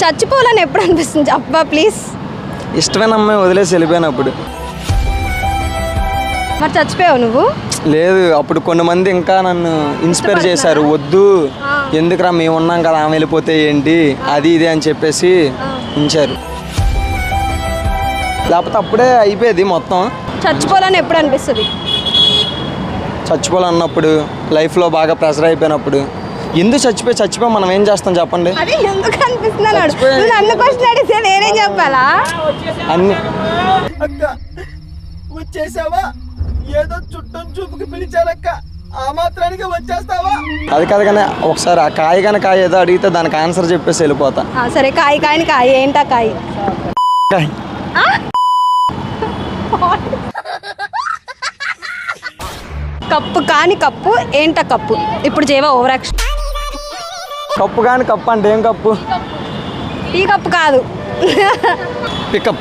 చచ్చిపోవాలని ఎప్పుడు అనిపిస్తుంది అబ్బా ప్లీజ్? ఇష్టమైన అమ్మాయి వదిలేసి వెళ్ళిపోయినప్పుడు. మరి చచ్చిపోయావు నువ్వు? లేదు, అప్పుడు కొన్ని మంది ఇంకా నన్ను ఇన్స్పైర్ చేశారు, వద్దు ఎందుకురా మేము ఉన్నాం కదా ఆమె వెళ్ళిపోతే ఏంటి అది ఇది అని చెప్పేసి ఉంచారు. లేకపోతే అప్పుడే అయిపోయేది మొత్తం. చచ్చిపోవాలని ఎప్పుడు అనిపిస్తుంది? చచ్చిపోవాలన్నప్పుడు, లైఫ్లో బాగా ప్రెషర్ అయిపోయినప్పుడు. ఎందుకు చచ్చిపోయి మనం ఏం చేస్తాం చెప్పండి? అది ఎందుకు అనిపిస్తున్నాడు? నువ్వు నన్ను క్వశ్చన్ అడిగితే నేనేం చెప్పాలా? అన్ని వచ్చేసావా? ఏదో చుట్టం చూపుకి పిలిచాలక్క, ఆ మాత్రానికి వచ్చేస్తావా? అది కాదు కానీ ఒకసారి ఆ కాయ కానీ కాయ ఏదో అడిగితే దానికి ఆన్సర్ చెప్పేసి వెళ్ళిపోతా. సరే కాయని కాయ ఏంటా కాయ? కప్పు కాని కప్పు ఏంట కప్పు? ఇప్పుడు చేవా ఓవర్ యాక్షన్. కప్పు కానీ కప్పు అంటే ఏం కప్పు? టీ కప్పు కాదు. పికప్.